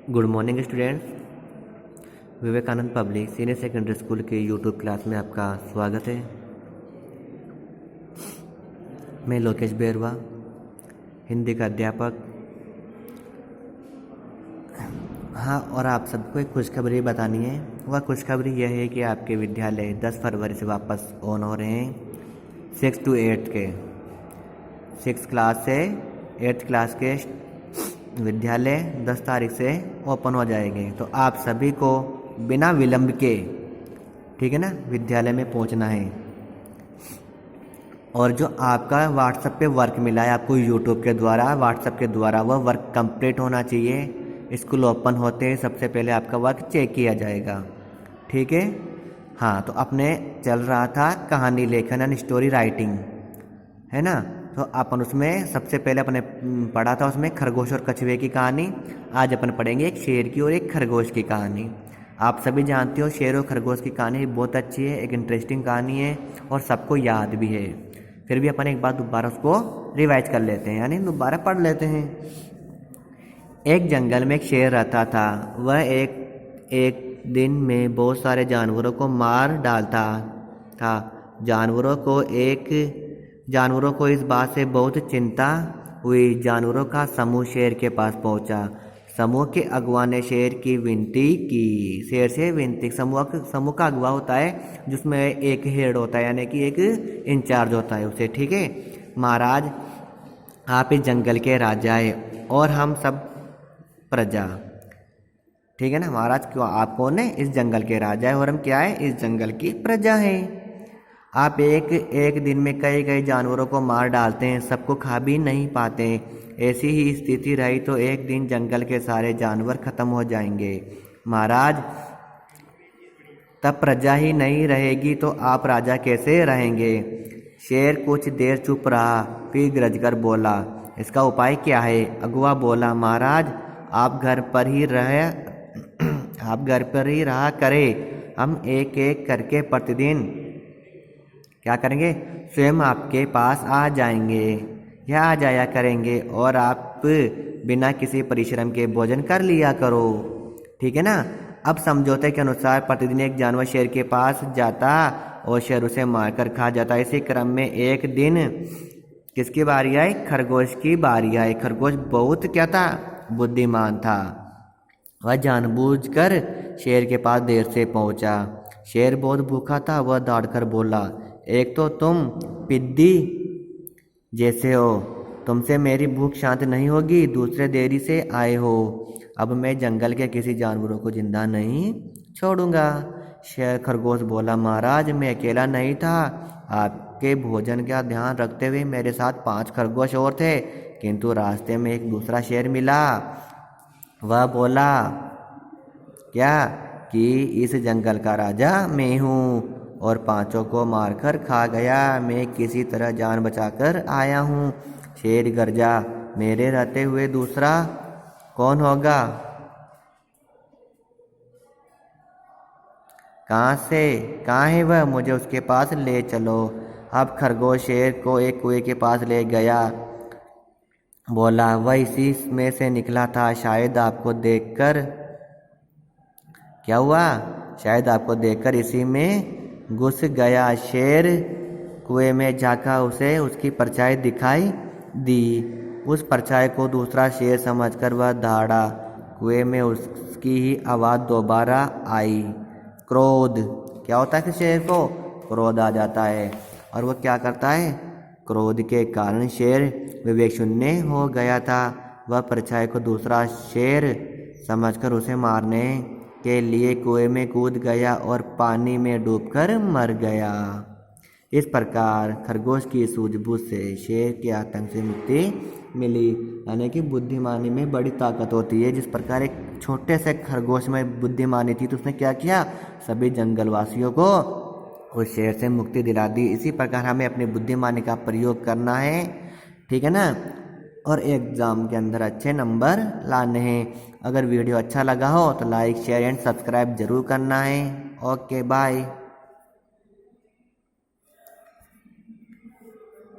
Good morning students. Vivekananda public senior secondary school के YouTube class में आपका स्वागत है। मैं लोकेश बेरवा, हिंदी का अध्यापक। हाँ, और आप सबको एक खुशखबरी बतानी है। वह खुशखबरी यह है कि आपके विद्यालय 10 फरवरी से वापस ऑन हो रहे हैं। 6 to 8 के 6 क्लास से 8th क्लास के विद्यालय 10 तारीख से ओपन हो जाएंगे। तो आप सभी को बिना विलंब के, ठीक है ना, विद्यालय में पहुंचना है। और जो आपका व्हाट्सएप पे वर्क मिला है आपको यूट्यूब के द्वारा, व्हाट्सएप के द्वारा, वह वर्क कंप्लीट होना चाहिए। स्कूल ओपन होते ही सबसे पहले आपका वर्क चेक किया जाएगा, ठीक है। हाँ, तो अपने चल रहा था कहानी लेखन यानी स्टोरी राइटिंग, है ना। तो अपन उसमें सबसे पहले अपने पढ़ा था उसमें खरगोश और कछुए की कहानी। आज अपन पढ़ेंगे एक शेर की और एक खरगोश की कहानी। आप सभी जानते हो शेर और खरगोश की कहानी बहुत अच्छी है, एक इंटरेस्टिंग कहानी है और सबको याद भी है। फिर भी अपन एक बार दोबारा उसको रिवाइज कर लेते हैं, यानी दोबारा पढ़ लेते हैं। एक जंगल में एक शेर रहता था। वह एक दिन में बहुत सारे जानवरों को मार डालता था। जानवरों को इस बात से बहुत चिंता हुई। जानवरों का समूह शेर के पास पहुंचा। समूह के अगुआ ने शेर की विनती की। शेर से विनती, समूह का अगुआ होता है जिसमें एक हेड होता है, यानी कि एक इंचार्ज होता है उसे, ठीक है। महाराज, आप इस जंगल के राजा है और हम सब प्रजा, ठीक है ना। महाराज, क्यों आप कौन है? इस जंगल के राजा है और हम क्या है? इस जंगल की प्रजा है। आप एक दिन में कई जानवरों को मार डालते हैं, सबको खा भी नहीं पाते। ऐसी ही स्थिति रही तो एक दिन जंगल के सारे जानवर खत्म हो जाएंगे। महाराज, तब प्रजा ही नहीं रहेगी तो आप राजा कैसे रहेंगे? शेर कुछ देर चुप रहा, फिर गरजकर बोला, इसका उपाय क्या है? अगुआ बोला, महाराज, आप घर पर ही रहा करें। हम एक एक करके प्रतिदिन क्या करेंगे? स्वयं आपके पास आ जाएंगे या आ जाया करेंगे और आप बिना किसी परिश्रम के भोजन कर लिया करो, ठीक है ना। अब समझौते के अनुसार प्रतिदिन एक जानवर शेर के पास जाता और शेर उसे मारकर खा जाता। इसी क्रम में एक दिन किसकी बारी आई? खरगोश की बारी आई। खरगोश बहुत क्या था? बुद्धिमान था। वह जानबूझकर शेर के पास देर से पहुंचा। शेर बहुत भूखा था। वह दौड़कर बोला, एक तो तुम पिद्दी जैसे हो, तुमसे मेरी भूख शांत नहीं होगी, दूसरे देरी से आए हो। अब मैं जंगल के किसी जानवरों को जिंदा नहीं छोड़ूंगा। शेर खरगोश बोला, महाराज, मैं अकेला नहीं था। आपके भोजन का ध्यान रखते हुए मेरे साथ 5 खरगोश और थे, किंतु रास्ते में एक दूसरा शेर मिला। वह बोला क्या कि इस जंगल का राजा मैं हूँ और 5 को मारकर खा गया। मैं किसी तरह जान बचाकर आया हूँ। शेर गरजा, मेरे रहते हुए दूसरा कौन होगा? कहाँ है वह? मुझे उसके पास ले चलो। अब खरगोश शेर को एक कुएं के पास ले गया। बोला, वह इसी में से निकला था। शायद आपको देखकर क्या हुआ? शायद आपको देखकर इसी में घुस गया। शेर कुएं में झांका, उसे उसकी परछाई दिखाई दी। उस परछाई को दूसरा शेर समझकर वह दौड़ा। कुएं में उसकी ही आवाज़ दोबारा आई। क्रोध, क्या होता है कि शेर को क्रोध आ जाता है और वह क्या करता है? क्रोध के कारण शेर विवेक शून्य हो गया था। वह परछाई को दूसरा शेर समझकर उसे मारने के लिए कुएं में कूद गया और पानी में डूबकर मर गया। इस प्रकार खरगोश की सूझबूझ से शेर के आतंक से मुक्ति मिली। यानी कि बुद्धिमानी में बड़ी ताकत होती है। जिस प्रकार एक छोटे से खरगोश में बुद्धिमानी थी तो उसने क्या किया? सभी जंगलवासियों को उस शेर से मुक्ति दिला दी। इसी प्रकार हमें अपनी बुद्धिमानी का प्रयोग करना है, ठीक है ना, और एग्ज़ाम के अंदर अच्छे नंबर लाने हैं। अगर वीडियो अच्छा लगा हो तो लाइक, शेयर एंड सब्सक्राइब जरूर करना है। Okay, bye.